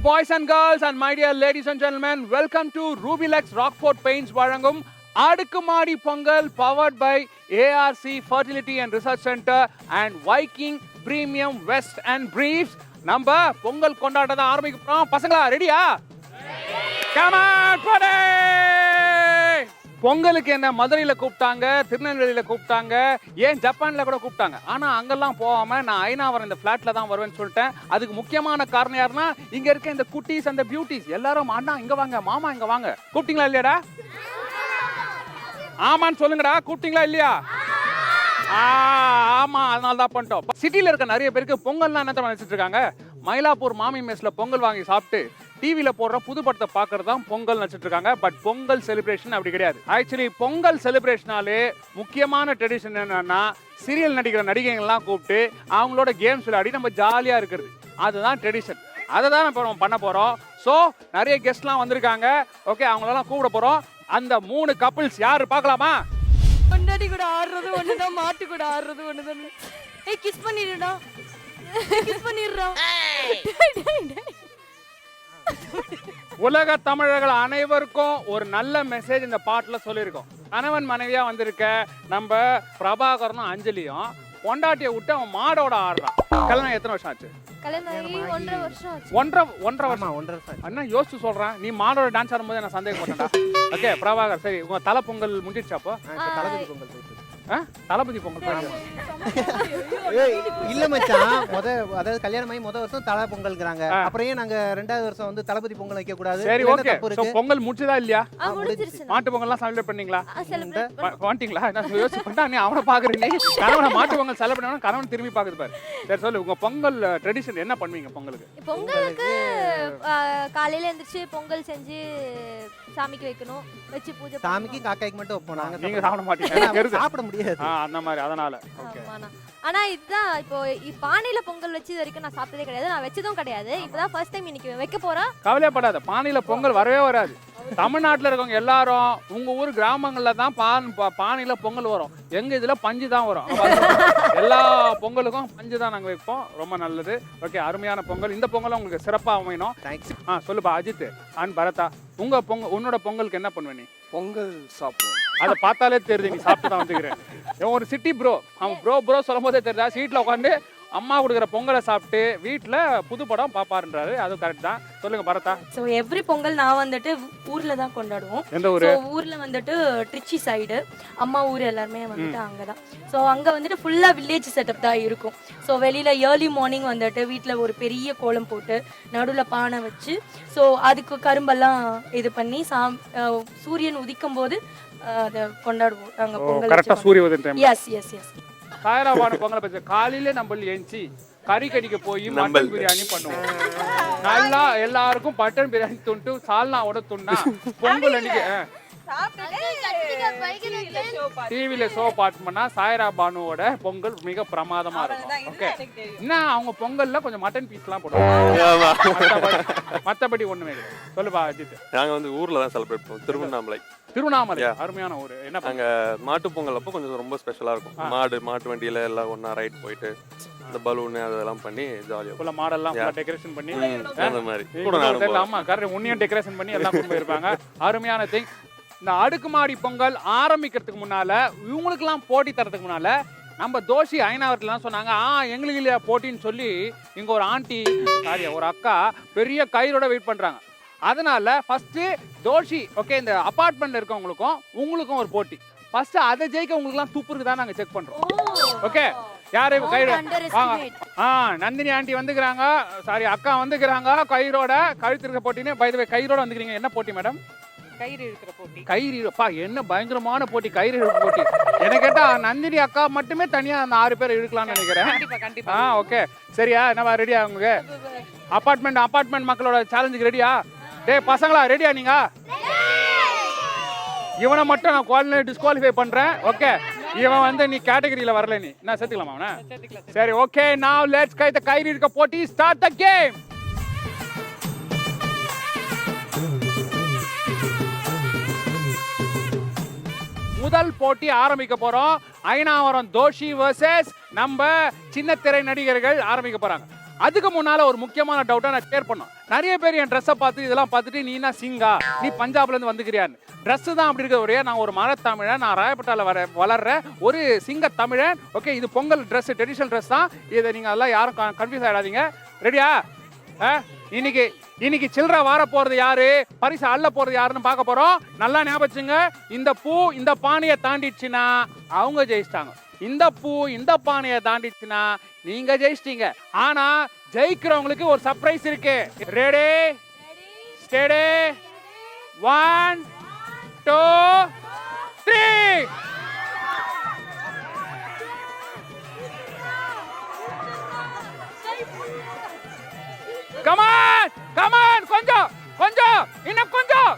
boys and girls and my dear ladies and gentlemen, welcome to Rubilex Rockford Paints வழங்கும் அடுக்குமாடி Pongal powered by ARC Fertility and Research Center and Viking Premium Vest and Briefs. நம்ம பொங்கல் கொண்டாட்டத்தை ஆரம்பிக்கிறோம். பசங்களா ரெடியா? Come on, buddy! பொங்கலுக்கு என்ன மதுரையில் கூப்பிட்டாங்க, திருநெல்வேலியில் கூப்பிட்டாங்க, ஏன் ஜப்பானில் கூட கூப்பிட்டாங்க. ஆனால் அங்கெல்லாம் போகாமல் நான் ஐநாவரம் இந்த ஃப்ளாட்டில் தான் வருவேன்னு சொல்லிட்டேன். அதுக்கு முக்கியமான காரணம் யாருன்னா, இங்கே இருக்க இந்த குட்டீஸ் அந்த பியூட்டிஸ் எல்லாரும் அண்ணா இங்கே வாங்க, மாமா இங்கே வாங்க. கூப்பிட்டீங்களா இல்லையாடா? ஆமான்னு சொல்லுங்கடா. கூப்பிட்டீங்களா இல்லையா? ஆமா, அதனால தான் பண்ணிட்டோம். சிட்டியில் இருக்க நிறைய பேருக்கு பொங்கல்லாம் என்ன நினைச்சிட்டு இருக்காங்க, மயிலாப்பூர் மாமி மெஸ்ல பொங்கல் வாங்கி சாப்பிட்டு டிவியில போடுற புது படத்தை பார்க்கறது தான் பொங்கல் நினைச்சிட்டு இருக்காங்க. பட் பொங்கல் செலிப்ரேஷன் அப்படி கிடையாது. ஆக்சுவலி பொங்கல் செலிப்ரேஷனாலே முக்கியமான ட்ரெடிஷன் என்னன்னா, சீரியல் நடிக்கிற நடிகைகள்லாம் கூப்பிட்டு அவங்களோட கேம்ஸ் விளையாடி நம்ம ஜாலியா இருக்கிறது. அதுதான் ட்ரெடிஷன். அதை தான் நம்ம பண்ண போறோம். ஸோ நிறைய கெஸ்ட்லாம் வந்திருக்காங்க. ஓகே, அவங்களெல்லாம் கூப்பிட போறோம். அந்த 3 கப்பிள்ஸ் யாரு பார்க்கலாமா? பொண்டாட்டி கூட ஆடுறது ஒண்ணுதான், மாட்டு கூட ஆடுறது ஒண்ணுதான். ஏய் கிஸ் பண்ணிடுடா, கிஸ் பண்ணிடுறா. உலக தமிழர்கள் அனைவருக்கும் ஒரு நல்ல மெசேஜ் இந்த பாட்டுல சொல்லியிருக்கோம். கணவன் மனைவியா வந்திருக்க நம்ம பிரபாகரனும் அஞ்சலியும் பொண்டாட்டியை விட்டு அவன் மாடோட ஆடுறான். கல்யாணம் எத்தனை வருஷம் ஆச்சு? கல்யாணம் 1.5 வருஷம் ஆச்சு. 1.5 வருஷம். அண்ணா யோசிச்சு சொல்றேன், நீ மாடோட டான்ஸ் ஆடும்போது நான் சந்தேகப்பட்டேன்டா. ஓகே பிரபாகர், சரி உங்க தலை பொங்கல் முடிஞ்சிடுச்சா? அப்போ தளபதி பொங்கல் தளபதி பொங்கல் இல்ல மச்சான். அதாவது கல்யாணம் ஆகி முதல் வருஷம் தலை பொங்கல்ங்கறாங்க. அப்புறம் ஏன் நாங்க 2வது வருஷம் வந்து தளபதி பொங்கல் வைக்க கூடாது? சரி ஓகே. சோ பொங்கல் முடிச்சதா இல்லையா? முடிஞ்சிருச்சு. மாட்டு பொங்கல்லாம் செலிப்ரேட் பண்ணீங்களா? வாண்டீங்களா? நான் யோசிச்சு பண்ணா நீ அவனை பாக்குறீங்க. கணவனை மாட்டு பொங்கல் செலிப்ரேட் பண்ணா கணவன் திரும்பி பாக்குது பாரு. சரி சொல்லு, உங்க பொங்கல் ட்ரெடிஷன் என்ன பண்ணுவீங்க பொங்கலுக்கு? பொங்கலுக்கு காலையில எந்திரிச்சு பொங்கல் செஞ்சு சாமிக்கு வைக்கணும், வச்சு பூஜை. சாமிக்கு காக்காய்க்கு மட்டும் வைப்போம். நீங்க சாப்பிட மாட்டீங்க, சாப்பிட முடியாது அந்த மாதிரி. அதனால ஓகே. ஆனா இதுதான் இப்போ பானையில பொங்கல் வச்சு வரைக்கும் நான் சாப்பிட்டதே கிடையாது, நான் வச்சதும் கிடையாது. இப்பதான் ஃபர்ஸ்ட் டைம் இன்னைக்கு வைக்க போறேன். கவலைப்படாத, பானையில பொங்கல் வரவே வராது. தமிழ்நாட்டுல இருக்கவங்க எல்லாரும் உங்க ஊர் கிராமங்கள்ல தான் பானையில பொங்கல் வரும். எங்க இதுல பஞ்சு தான் வரும். எல்லா பொங்கலுக்கும் பஞ்சு தான் நாங்க வைப்போம். ரொம்ப நல்லது. ஓகே, அருமையான பொங்கல். இந்த பொங்கலும் உங்களுக்கு சிறப்பா அமையணும். சொல்லுப்பா அஜித் அண்ட் பரதா, உன்னோட பொங்கலுக்கு என்ன பண்ணுவ நீ? பொங்கல் சாப்பிடுவோம். அதை பார்த்தாலே தெரியுது நீ சாப்பிட்டு தான் வந்துக்கிறேன். ஒரு சிட்டி ப்ரோ, அவன் ப்ரோ சொல்லும் போதே தெரியுதா, சீட்ல உட்காந்து அம்மா கொடுக்குற பொங்கலை சாப்பிட்டு வீட்டில் புது படம் பாப்பாருன்றாரு. அது கரெக்ட் தான். சொல்லுங்க பரதா. ஸோ எவ்ரி பொங்கல் நான் வந்துட்டு ஊர்ல தான் கொண்டாடுவோம். எந்த ஊரு? ஊர்ல வந்துட்டு ட்ரிச்சி சைடு, அம்மா ஊர் எல்லாருமே வந்துட்டு அங்கதான். ஸோ அங்க வந்துட்டு ஃபுல்லா வில்லேஜ் செட்டப் தான் இருக்கும். ஸோ வெளியில ஏர்லி மார்னிங் வந்துட்டு வீட்டில் ஒரு பெரிய கோலம் போட்டு நடுவில் பானை வச்சு, ஸோ அதுக்கு கரும்பெல்லாம் இது பண்ணி சூரியன் உதிக்கும் போது அதை கொண்டாடுவோம் நாங்க பொங்கல். கரெக்டா சூரிய உதயம் டைம். Yes yes yes. சாயராபான பொங்கலை பத்தி காலையில நம்ம ஏஞ்சி கறி கடிக்க போய் மட்டன் பிரியாணி பண்ணுவோம். நல்லா எல்லாருக்கும் மட்டன் பிரியாணி துண்டு சால்னாவோட துண்டா பொங்கல் அன்னைக்கு டிவில ஷோ பார்த்தோம்னா சாயரா பானுவோட பொங்கல் மிக பிரமாதமா இருக்கும். ஓகே, என்ன அவங்க பொங்கல்ல கொஞ்சம் மட்டன் பீஸ்லாம் போடுவாங்க, மத்தபடி ஒண்ணுமே இல்லை. சொல்லுப்பா அஜித். நாங்க வந்து ஊர்ல தான் செலிப்ரேட் பண்ணுவோம். திருவண்ணாமலை அருமையான ஊரு. என்ன நாங்க மாட்டு பொங்கல் அப்போ கொஞ்சம் ரொம்ப ஸ்பெஷலா இருக்கும். மாட்டு வண்டியில எல்லாம் ஒன்னா ரைட் போயிட்டு இந்த பலூன் அதெல்லாம் பண்ணி ஜாலியா ஃபுல்லா மாடெல்லாம் டெக்கரேஷன் பண்ணி அந்த மாதிரி கூட. ஆமா கரெக்ட், உன்னையும் டெக்கரேஷன் பண்ணி எல்லாம் கொண்டு போயிருப்பாங்க. அருமையான திங். இந்த அடுக்குமாடி பொங்கல் ஆரம்பிக்கிறதுக்கு முன்னால, இவங்களுக்கெல்லாம் போட்டி தரதுக்கு முன்னால நம்ம தோஷி ஐநாவரத்துலாம் சொன்னாங்க, எங்களுக்கு இல்லையா போட்டின்னு சொல்லி இங்க ஒரு ஆண்டி ஒரு அக்கா பெரிய கயிறோட வெயிட் பண்றாங்க. அதனால ஃபர்ஸ்ட் தோஷி ஓகே, இந்த அபார்ட்மெண்ட்ல இருக்கவங்களுக்கும் உங்களுக்கும் ஒரு போட்டி. ஃபர்ஸ்ட் அதை ஜெயிக்க உங்களுக்குலாம் துப்புருக்கு தான் நாங்க செக் பண்றோம். ஓகே, யாரு கயிறு வாங்க. நந்தினி ஆண்டி வந்துக்கிறாங்க, சாரி அக்கா வந்துக்கிறாங்க கயிறோட. கழுத்து இருக்க போட்டின்னு பை தி வே கயிறோட வந்துக்கிறீங்க. என்ன போட்டி மேடம்? கயிறு இழுக்கிற போட்டி. கயிறு இழுப்பா, என்ன பயங்கரமான போட்டி கயிறு இழுப்பு போட்டி. என்ன கேட்டா நந்தினி அக்கா மட்டுமே தனியா அந்த 6 பேர் இழுக்கலாம்னு நினைக்கிறேன். கண்டிப்பா. ஓகே சரியா, என்ன ரெடியா? உங்களுக்கு அபார்ட்மெண்ட் மக்களோட சேலஞ்சுக்கு ரெடியா? டேய் பசங்களா ரெடியா? நீங்க இவனை மட்டும் நான் டிஸ்குவாலிஃபை பண்றேன். ஓகே, இவன் வந்து நீ கேட்டகரியில வரல, நீ என்ன சேர்த்துக்கலாமா அவனை? சரி ஓகே, நவ லெட்ஸ் கயிறு இழுக்க போட்டி ஸ்டார்ட் தி கேம். முதல் போட்டி ஆரம்பிக்க போறோம். ஐநாவரம் தோஷி வர்சஸ் நம்ம சின்ன திரை நடிகர்கள் ஆரம்பிக்க போறாங்க. அதுக்கு முன்னால ஒரு முக்கியமான டவுட்டை நான் கிளியர் பண்ணோம். நிறைய பேர் என் ட்ரெஸ்ஸை பார்த்து இதெல்லாம் பார்த்துட்டு நீ என்ன சிங்கா, நீ பஞ்சாப்லேருந்து வந்துக்கிறியான்னு. ட்ரெஸ்ஸு தான் அப்படி இருக்க ஒரே, நான் ஒரு மரத்தமிழன், நான் ராயப்பட்டாவில் வளர்ற ஒரு சிங்க தமிழன். ஓகே, இது பொங்கல் ட்ரெஸ், ட்ரெடிஷனல் ட்ரெஸ் தான். இதை நீங்கள் எல்லாம் யாரும் கன்ஃபியூஸ் ஆகிடாதீங்க. ரெடியா? இன்னைக்கு சில்லற வார போறது யாரு, பரிசு அள்ள போறது யாருன்னு பார்க்க போறோம். நல்லா ஞாபகச்சுங்க, இந்த பூ இந்த பானையை தாண்டிடுச்சுன்னா அவங்க ஜெயிச்சிட்டாங்க. இந்த பூ இந்த பானையை தாண்டிடுச்சுன்னா நீங்க ஜெயிச்சிட்டீங்க. ஆனா ஜெயிக்கிறவங்களுக்கு ஒரு சர்ப்ரைஸ் இருக்கு. Ready steady 1 2 3. கமான் கமான், கொஞ்சம் கொஞ்சம், இன்னும் கொஞ்சம்.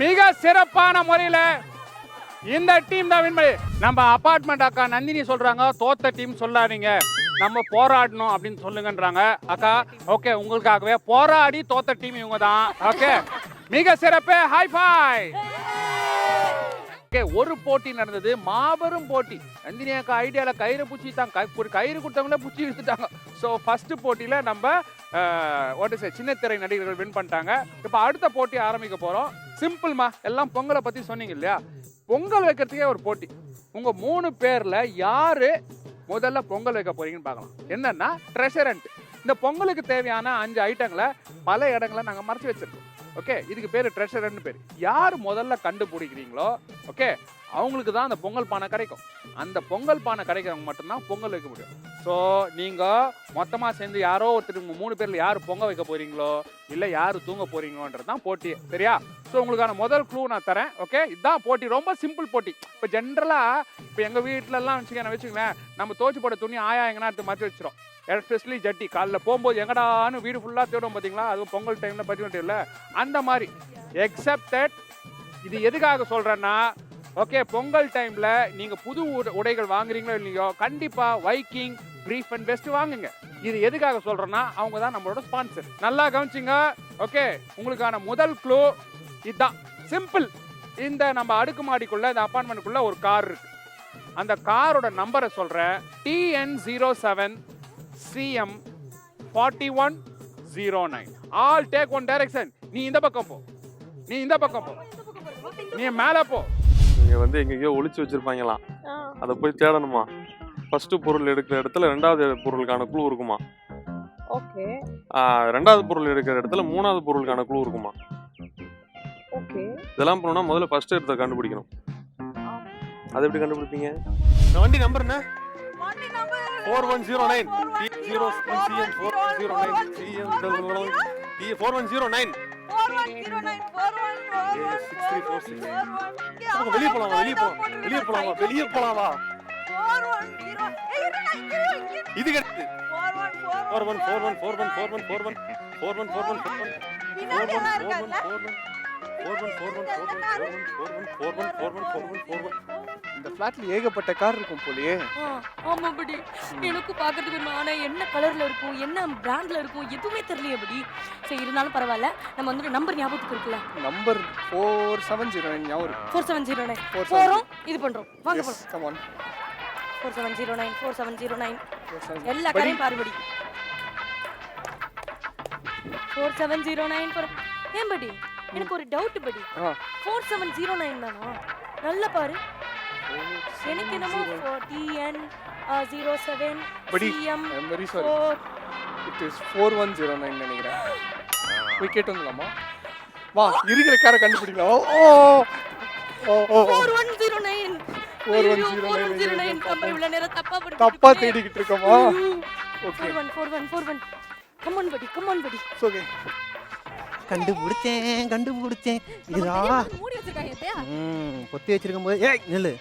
மிக சிறப்பான முறையில இந்த டீம் தான் வின் பண்ணி. நம்ம அபார்ட்மெண்ட் அக்கா நந்தினி சொல்றாங்க, தோத்த டீம் சொல்லாதீங்க, நம்ம போராடணும் அப்படின்னு சொல்லுங்கன்றாங்க. அக்கா ஓகே, உங்களுக்காகவே போராடி தோத்த டீம் இவங்க தான். ஓகே, மிக சிறப்பு, ஹை ஃபை. ஒரு போட்டி நடந்தது, மாபெரும் போட்டி. நந்தினி அக்கா ஐடியால கயிறு பூச்சிட்டாங்க, ஒரு கயிறு கொடுத்தவங்களே பூச்சி எடுத்துட்டாங்க. ஸோ ஃபர்ஸ்ட் போட்டியில நம்ம சின்ன திரை நடிகர்கள் வின் பண்ணிட்டாங்க. இப்போ அடுத்த போட்டி ஆரம்பிக்க போறோம். சிம்பிள்மா, எல்லாம் பொங்கலை பத்தி சொன்னீங்க இல்லையா, பொங்கல் வைக்கிறதுக்கே ஒரு போட்டி. உங்க 3 பேர்ல யாரு முதல்ல பொங்கல் வைக்க போறீங்கன்னு பார்க்கலாம். என்னன்னா ட்ரெஷர் ஹண்ட். இந்த பொங்கலுக்கு தேவையான 5 ஐட்டங்களை பல இடங்களை நாங்கள் மறைச்சு வச்சிருக்கோம். ஓகே, இதுக்கு பேர் ட்ரெஷர் ஹண்ட் பேர். யார் முதல்ல கண்டுபிடிக்கிறீங்களோ ஓகே, அவங்களுக்கு தான் அந்த பொங்கல் பானை கிடைக்கும். அந்த பொங்கல் பானை கிடைக்கிறவங்க மட்டும்தான் பொங்கல் வைக்க முடியும். ஸோ நீங்கள் மொத்தமாக சேர்ந்து யாரோ ஒருத்தர் 3 பேரில் யார் பொங்கல் வைக்க போறீங்களோ இல்லை யார் தூங்க போறீங்களோன்றது தான் போட்டி. சரியா? ஸோ உங்களுக்கான முதல் க்ளூ நான் தரேன். ஓகே, இதுதான் போட்டி, ரொம்ப சிம்பிள் போட்டி. இப்போ ஜென்ரலாக இப்போ எங்கள் வீட்டிலலாம் வச்சுக்கோங்களேன், நம்ம தோச்சு போட துணி ஆயா எங்கன்னா எடுத்து மாற்றி வச்சிரும். எஸ்பெஷலி ஜட்டி காலைல போகும்போது எங்கடான்னு வீடு ஃபுல்லாக தேடும் பார்த்தீங்களா, அதுவும் பொங்கல் டைமில் பற்றி இல்லை அந்த மாதிரி. எக்ஸப்டட் இது எதுக்காக சொல்கிறேன்னா, ஓகே, பொங்கல் டைமில் நீங்கள் புது உடைகள் வாங்குறீங்களோ இல்லையோ, கண்டிப்பாக வைக்கிங் பிரீஃப் அண்ட் பெஸ்ட் வாங்குங்க. இது எதுக்காக சொல்கிறேன்னா, அவங்க தான் நம்மளோட ஸ்பான்சர். நல்லா கவனிச்சிங்க. ஓகே, உங்களுக்கான முதல் க்ளூ இதுதான், சிம்பிள். இந்த நம்ம அடுக்குமாடிக்குள்ள, இந்த அப்பார்ட்மெண்ட்டுக்குள்ள ஒரு கார் இருக்கு. அந்த காரோட நம்பரை சொல்கிறேன், TN07 CM 4109. All take one direction. நீ இந்த பக்கம் போ, நீ இந்த பக்கம் போ, நீ மேலே போ. இங்க வந்து எங்கேயோ ஒளிச்சு வச்சிருப்பாங்களாம், அதை போய் தேடணுமா. ஃபர்ஸ்ட் பொருள் எடுக்கிற இடத்துல 2வது பொருளுக்கான க்ளூ இருக்குமா. ஓகே. 2வது பொருள் எடுக்கிற இடத்துல 3வது பொருளுக்கான க்ளூ இருக்குமா. ஓகே. இதெல்லாம் பண்ணணும்னா முதல்ல ஃபர்ஸ்ட் எடுத்த கண்டுபிடிக்கணும். அதை எப்படி கண்டுபிடிப்பீங்க? வண்டி நம்பர் என்ன? 4109 T01CM 4109 CM 4109 6346. வெளியே போலாமா, வெளியே போலாமா. இது கிடையாது. 414141414141414141414141414141414141414141414141414141414141414141414141414141414141414141414141414141414141414141414141414141414141414141414141414141414141414141414141414141414141414141414141414141414141414141414141414141414141414141414141க்oroம் இந்த ஃபிளாட்ல ஏகப்பட்ட கார் இருக்கும் போலயே. ஆமாபடி, எனக்கு பார்க்கறதுக்கு ஆனா என்ன கலர்ல இருக்கும், என்ன பிராண்ட்ல இருக்கும் எதுவுமே தெரியலையே படி. சரி, இருந்தாலும் பரவாயில்ல, நம்ம வந்து நம்பர் ஞாபகத்துக்கு இருக்குல்ல, நம்பர் 4709 ஞாபகம். 4709 போறோம், இது பண்றோம், வாங்க போறோம். Come on. 4709 4709 எல்லா கரையும் பாருபடி. 4709 போறோம். ஏன் படி, எனக்கு ஒரு டவுட் படி, 4709 தானா? நல்லா பாரு, எனக்கு என்னமோ TN07 CM I am very sorry, it is 4109 நினைக்கிறேன். போய் கேட்டு வந்துலாமா? வா, இருக்கிற காரை கண்டுபிடிக்கலாம். ஓ 4109 4109 நம்ம இவ்வளவு நேரம் தப்பா தேடிக்கிட்டு இருக்கோமா? ஓகே, 4141 கம் ஆன் படி. ஓகே, கண்டுபிடிச்சேன். இதா மூடி வச்சிருக்காங்க ஏத்தையா? பொத்தி வச்சிருக்கும் போது ஏய் நில்லு,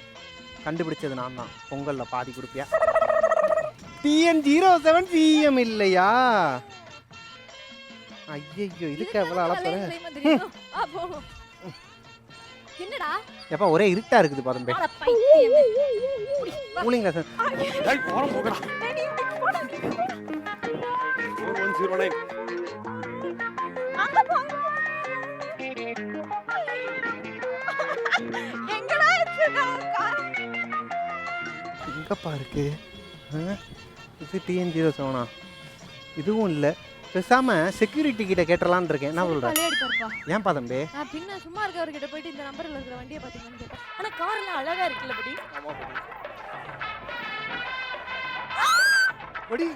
கண்டுபிடிச்சது நான் தான். பொங்கல்ல பாதி கொடுப்பியா? TN07 CM இல்லையா? ஐயோ, இதுக்கு எவ்வளவு அளப்பற. என்னடா எப்ப ஒரே இருட்டா இருக்குது பாருங்க. அட பைத்தியமே. கூலிங்க சார். டேய் போறோம் போகடா. 4109 அங்க போ. எங்கப்பா இருக்கு? இது TN07 இதுவும் இல்லை. பேசாம செக்யூரிட்டி கிட்ட கேட்டலான்னு இருக்கேன். என்ன சொல்ற? தலையடி பாருப்பா. ஏன்பா தம்பி? நான் பின்ன சும்மா இருக்கவர்கிட்ட போயிட்டு இந்த நம்பர்ல இருக்கிற வண்டியை பாத்தீங்கன்னு கேட்டேன். ஆனா கார் எல்லாம் அழகா இருக்குல்ல படி. ஆமா படி.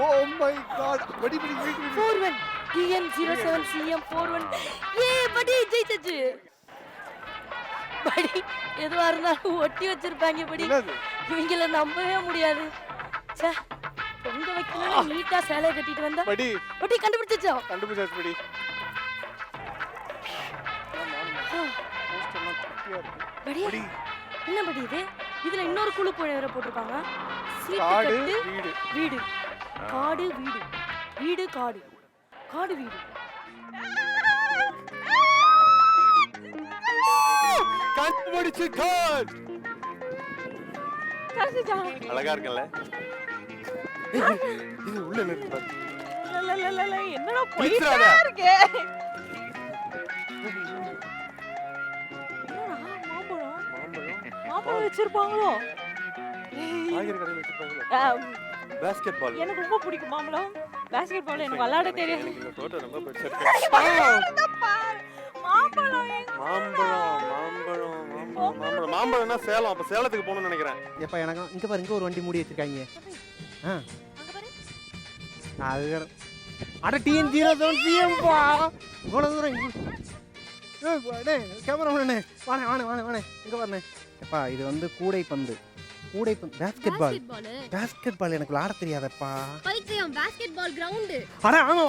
Oh my God. படி படி வெயிட். 41 TN07 CM41. படி ஜெயிச்சது. படி எதுவா இருந்தாலும் ஒட்டி வச்சிருப்பாங்க படி. என்னது? இவங்கள நம்பவே முடியாது. ச்சே. பொங்க வைக்கலாம் நீட்டா சேலை கட்டிட்டு வந்தா. படி. ஒட்டி கண்டுபிடிச்சா. கண்டுபிடிச்சாச்சு படி. போஸ்டர்லாம் குட்டியா இருக்கு. படி. படி. என்ன படி இது? இதுல இன்னொரு குழு வேற போட்டிருக்காங்க. சீட்டு காடு கட்டு வீடு. வீடு. காடு வீடு. வீடு காடு. காடு வீடு. கண்டுபிடிச்சு காட். கடைசிச்சா. அழகா இருக்குல்ல? இது உள்ள நிறுத்து பாரு. என்னடா பிடிச்சிராத. போயிட்டே இருக்கே. மாம்பழம் வச்சிருப்பாங்களோ? காய்கறி கடையில் வச்சிருப்பாங்களோ? பாஸ்கெட் பால். எனக்கு ரொம்ப பிடிக்கும் மாம்பழம். பாஸ்கெட் பால் எனக்கு விளையாட தெரியாது. எனக்கு இந்த போட்டோ ரொம்ப பிடிச்சிருக்கு. மாம்பழம் எங்க? மாம்பழம்னா சேலம். அப்ப சேலத்துக்கு போகணும்னு நினைக்கிறேன். எப்பா எனக்கு இங்க பாரு, இங்க ஒரு வண்டி மூடி வச்சிருக்காங்க. அங்க பாரு. அது வேற. அட TN07 CM பா. இவ்வளவு தூரம் கேமராமேனே வாணே இங்க வரனே. எப்பா இது வந்து கூடைப்பந்து பாஸ்கெட் பால் எனக்கு விளையாட தெரியாதப்பா. பைத்தியம் பாஸ்கெட் பால் கிரவுண்ட். அட வாங்க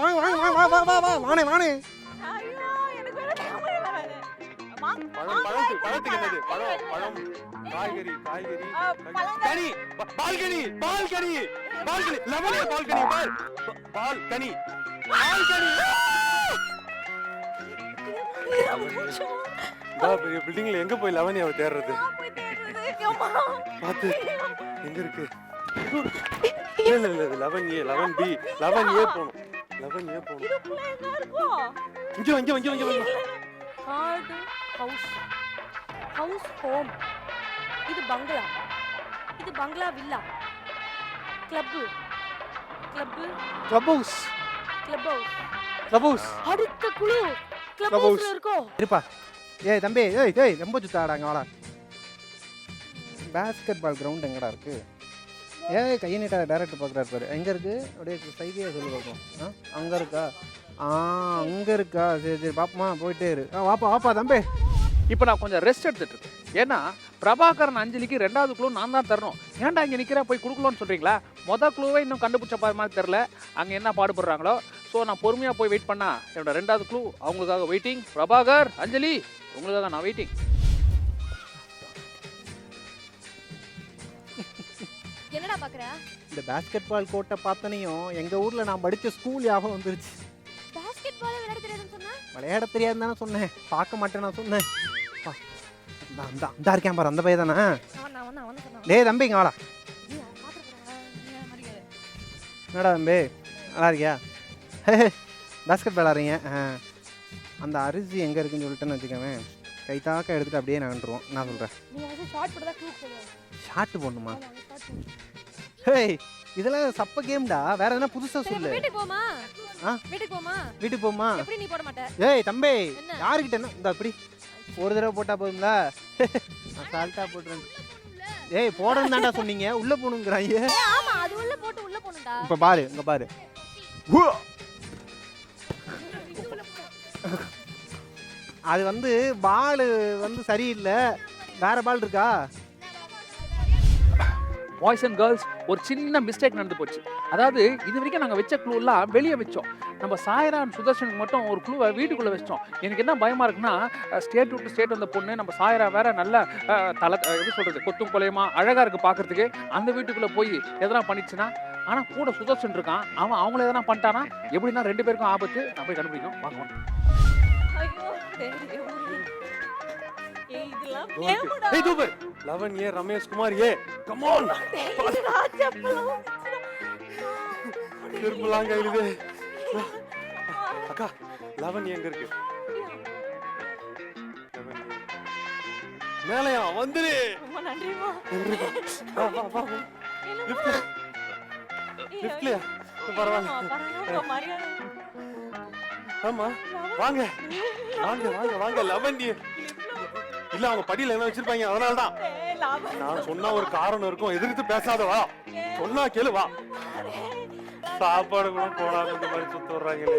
வாணே. ஐயோ எனக்கு வேற ஞாபகம் வராது. பழத்துக்கு என்னது? பழம் காய்கறி கனி பால்கனி லெமனே பால்கனி பால்கனி பில்டிங்ல எங்க போய் லெவனியாவை தேடுறது? பாத்து எங்க இருக்கு? இல்ல 11A 11B போணும். இதுக்குள்ள என்ன இருக்கும்? இங்க காடு ஹவுஸ் ஹோம். இது பங்களா வில்லா. Club house. அடுத்த குழு கிளப் Club house. ஹவுஸ்ல இருக்கோ. இருப்பா. ஏய் தம்பி ரொம்ப சுத்தாடாங்க வாடா. பாஸ்கெட் பால் கிரவுண்ட் எங்கடா இருக்கு? கையை நீட்டா டைரக்ட் பார்க்குறாரு பாரு. எங்க இருக்கு? அப்படியே சைடியா சொல்லு பார்ப்போம். அங்க இருக்கா? அங்க இருக்கா? சரி பாப்பமா போயிட்டே இரு. வாப்பா தம்பி. இப்போ நான் கொஞ்சம் ரெஸ்ட் எடுத்துட்டு இருக்கேன். ஏன்னா பிரபாகரன் அஞ்சலிக்கு 2வது குழு நான் தான் தரணும். ஏன்டா இங்கே நிற்கிற போய் கொடுக்கலன்னு சொல்கிறீங்களா? மொதல் குழுவை இன்னும் கண்டுபிடிச்ச மாதிரி தெரில. அங்கே என்ன பாடுபடுறாங்களோ. ஸோ நான் பொறுமையாக போய் வெயிட் பண்ணா என்னோட 2வது குழு அவங்களுக்காக வெயிட்டிங். பிரபாகர் அஞ்சலி உங்களுக்காக நான் வெயிட்டிங். என்னடா பாக்குற? இந்த பாஸ்கெட் பால் கோர்ட்டை பார்த்தனையும் எங்க ஊர்ல நான் படிச்ச ஸ்கூல் ஞாபகம் வந்துருச்சு. பாஸ்கெட் பால் விளையாட தெரியாதுன்னு சொன்னா? விளையாட தெரியாதுன்னு தானே சொன்னேன். பார்க்க மாட்டேன் நான் சொன்னேன். இந்த இருக்கேன் பாரு, அந்த பையன் தானே? டேய் தம்பி இங்க வாடா. என்னடா தம்பி நல்லா இருக்கியா? பாஸ்கெட் பால் ஆடுறீங்க. அந்த அரிசி எங்கே இருக்குன்னு சொல்லிட்டேன்னு வச்சுக்கோவேன், கை தாக்க எடுத்துகிட்டு அப்படியே நகண்டுருவோம். நான் சொல்கிறேன் ஷார்ட் போடணுமா? ஹேய் இதெல்லாம் சப்ப கேம்டா. வேற எதனா புதுசாக சொல்லு. வீட்டுக்கு போமா? வீட்டுக்கு போமா? எப்படி நீ போட மாட்டே? ஏய் தம்பி யாருக்கிட்ட என்ன இந்த அப்படி ஒரு தடவை போட்டா போதும்ல? அசால்ட்டா போட்டுறேன். ஏய் போடணும் தான்டா சொன்னீங்க, உள்ள போகணுங்கிறாங்க. ஆமா அது உள்ள போட்டு உள்ள போணும்டா. இப்போ பாரு இங்க பாரு. அது வந்து பால் வந்து சரியில்லை, வேற பால் இருக்கா? பாய்ஸ் அண்ட் கேர்ள்ஸ் ஒரு சின்ன மிஸ்டேக் நடந்து போச்சு. அதாவது இது வரைக்கும் நாங்கள் வச்ச க்ளூலாம் வெளியே வச்சோம். நம்ம சாயரா அண்ட் சுதர்ஷனுக்கு மட்டும் ஒரு க்ளூவை வீட்டுக்குள்ளே வச்சோம். எனக்கு என்ன பயமாக இருக்குன்னா, ஸ்டேட் விட்டு ஸ்டேட் வந்த பொண்ணு நம்ம சாயரா வேற நல்ல எப்படி சொல்கிறது, கொத்தும் கொலையுமா அழகாக இருக்குது பார்க்குறதுக்கு. அந்த வீட்டுக்குள்ளே போய் எதனா பண்ணிச்சுன்னா, ஆனால் கூட சுதர்ஷன் இருக்கான், அவன் அவங்கள எதனா பண்ணிட்டானா எப்படின்னா 2 பேருக்கும் ஆபத்து. நான் போய் கண்டுபிடிக்கணும். வாங்க ஏய் தூபர் 11A Ramesh Kumar A come on திரும்பலாம் கையிலே. அக்கா 11A எங்க இருக்கு? மேலையா வந்துரு. ரொம்ப நன்றிமா. வா வா வா. லிஃப்ட். லிஃப்ட்லயா? பரவாயில்ல. பரவாயில்ல மரியாதை. ஆமா வாங்க வாங்க வாங்க வாங்க. லவண்டி இல்ல அவங்க படியில என்ன வச்சிருப்பாங்க, அதனால தான் நான் சொன்னா ஒரு காரணம் இருக்கும். எதிர்த்து பேசாத, வா சொன்னா கேளு வா. சாப்பாடு கூட போடாம இந்த மாதிரி சுத்த வர்றாங்களே.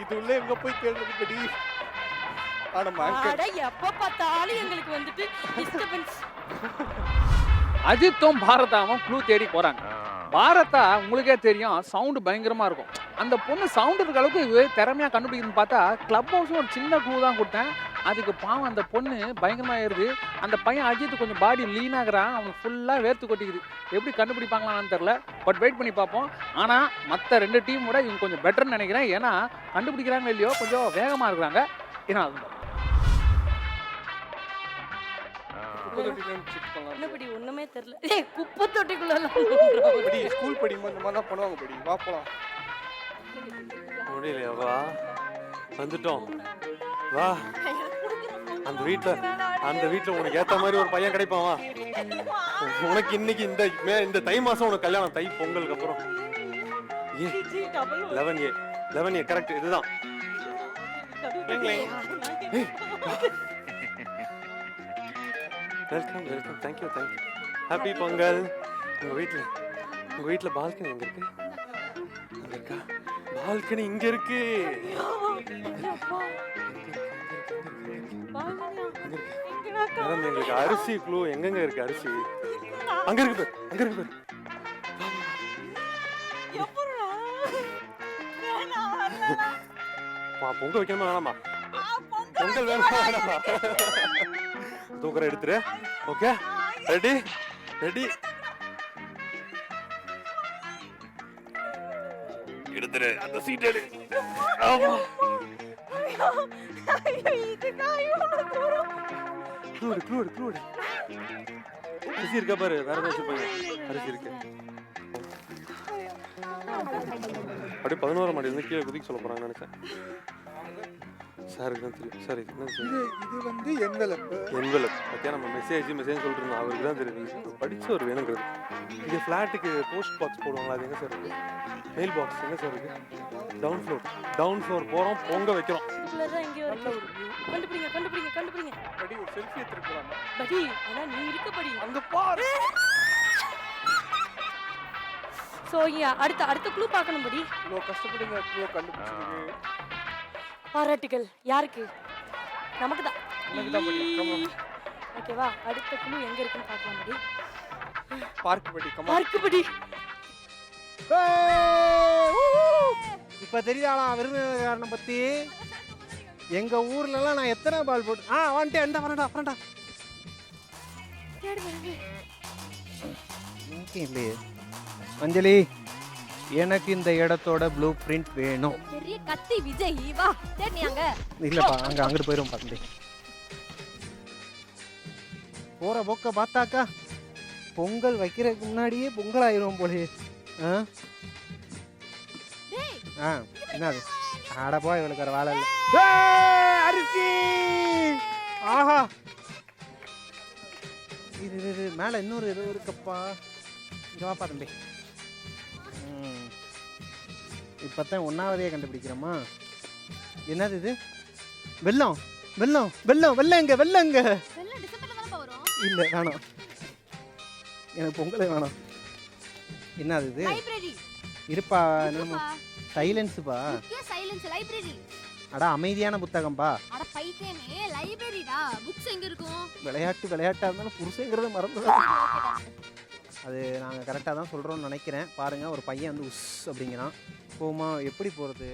இது உள்ள எங்க போய் தேடுறது படி? அட எப்ப பார்த்தாலும் எங்களுக்கு வந்துட்டு டிஸ்டர்பன்ஸ். அஜித்தும் பாரதாவும் க்ளூ தேடி போறாங்க. பாரதா உங்களுக்கே தெரியும் சவுண்டு பயங்கரமா இருக்கும். அந்த பொண்ணு சவுண்ட் இருக்க அளவுக்கு திறமையா கண்டுபிடிக்கணும்னு பார்த்தா கிளப் ஹவுஸும் ஒரு சின்ன க்ளூ தான் கொடுத்தேன். அதுக்கு பாவம் அந்த பொண்ணு பயங்கரமா ஏறுது. அந்த பையன் அஜித் கொஞ்சம் பாடி லீன் ஆகுறான், அவனுக்கு ஃபுல்லா வேர்த்து கொட்டிக்குது. எப்படி கண்டுபிடிப்பாங்களான்னு தெரியல, பட் வெயிட் பண்ணி பார்ப்போம். ஆனா மற்ற 2 டீம் விட இவங்க கொஞ்சம் பெட்டர்னு நினைக்கிறேன். ஏன்னா கண்டுபிடிக்கிறாங்க இல்லையோ கொஞ்சம் வேகமா இருக்கிறாங்க. ஏன்னா என்னப்படி ஒண்ணுமே தெரியல. ஏய் குப்பை தொட்டிக்குள்ள படி ஸ்கூல் படிக்கும்போது இந்த மாதிரி தான் பண்ணுவாங்க படி. வா போலாம். முடியலையா? வா வந்துட்டோம் வா. அந்த வீட்டுல உனக்கு ஏத்த மாதிரி ஒரு பையன் கிடைப்பான். வா உனக்கு இன்னைக்கு இந்த தை மாசம் உனக்கு கல்யாணம், தை பொங்கலுக்கு அப்புறம். 11A correct. இதுதான். Welcome welcome. Thank you thank you. Happy Pongal. உங்க வீட்டுல பால்கனி எங்க இருக்கு? அங்க இருக்கா? பால்கனி இங்க இருக்கு. மேடம் எங்களுக்கு அரிசி க்ளூ எங்கெங்க இருக்கு? அரிசி அங்க இருக்கு பேர், அங்க இருக்கு பேர். பொங்கல் வைக்கணுமா வேணாமா? பொங்கல் வேணுமா வேணாமா? தூக்கரை எடுத்துரு. ஓகே ரெடி ரெடி எடுத்துரு. அந்த சீட் எடு. ஆமா க்ளூ அரிசி இருக்கா பாரு. வேற ஏதாவது வச்சுப்பாங்க. அரிசி இருக்கு. அப்படியே 11ஆம் மாடி இருந்து கீழே குதிக்க சொல்ல போறாங்கன்னு நினைச்சேன். சார் தான் தெரியும். சார் இது வந்து என்வெலப் பத்தியா நம்ம மெசேஜ் சொல்லிட்டு இருந்தோம். அவருக்கு தான் தெரியுது. படிச்சவர் வேணுங்கிறது. இது ஃபிளாட்டுக்கு போஸ்ட் பாக்ஸ் போடுவாங்களா? அது எங்க சார் இருக்கு? மெயில் பாக்ஸ் எங்க சார் இருக்கு? டவுன் ஃப்ளோர் போறோம், பொங்க வைக்கிறோம். இதுலதான் எங்கேயோ இருக்கு. கண்டுபிடிங்க. படி ஒரு செல்ஃபி எடுத்துக்கலாம். படி ஆனா நீ இருக்க படி. அங்க பாரு. சோ அடுத்த க்ளூ பார்க்கணும் படி. இவ்வளோ கஷ்டப்பட்டு இந்த க்ளூ கண்டுபிடிச்சிருக்கு. பாராட்டுகள். யாருக்கு? நமக்கு தான். படி. ஓகேவா? அடுத்த க்ளூ எங்க இருக்குன்னு பார்க்கலாம் படி. பார்க் படி. பார்க் படி. இப்ப தெரியாதா விருதுகாரனை பத்தி? எங்க ஊர்ல எல்லாம் நான் எத்தனை பால் போட்டு வந்துட்டேன். என்ன வரண்டா இல்லையே. அஞ்சலி, எனக்கு இந்த இடத்தோட ப்ளூ பிரிண்ட் வேணும். பெரிய கத்தி விஜய் வா. சரி நீ அங்க இல்லப்பா, அங்கிட்டு போயிரும் பாருங்க. போற போக்க பார்த்தாக்கா பொங்கல் வைக்கிறதுக்கு முன்னாடியே பொங்கல் ஆயிரும் போலே. என்னது? ஆட போய் இவளுக்கு வேற வேலை இல்லை. அரிசி. ஆஹா, இது மேல இன்னொரு ஏதோ இருக்கப்பா. இங்க வாப்பா தம்பி. இப்பத்தான் 1ஆவதே கண்டுபிடிக்கிறோமா? என்னது இது? வெல்லம் எங்க? வெள்ளம் டிசம்பர்ல தான வரும். இல்ல வேணாம், எனக்கு பொங்கலே வேணாம். என்னது இது? லைப்ரரி இருப்பா. நம்ம சைலன்ஸ்பா. Silence library. அட அமைதியான புத்தகம்பா. அட பைத்தியமே, லைப்ரரிடா. புக்ஸ் எங்க இருக்கும்? விளையாட்டா இருந்தாலும் புருஷங்கிறத மறந்து. அது நாங்கள் கரெக்டாக தான் சொல்கிறோம்னு நினைக்கிறேன். பாருங்கள், ஒரு பையன் வந்து உஸ் அப்படிங்கிறான். போமா, எப்படி போகிறது?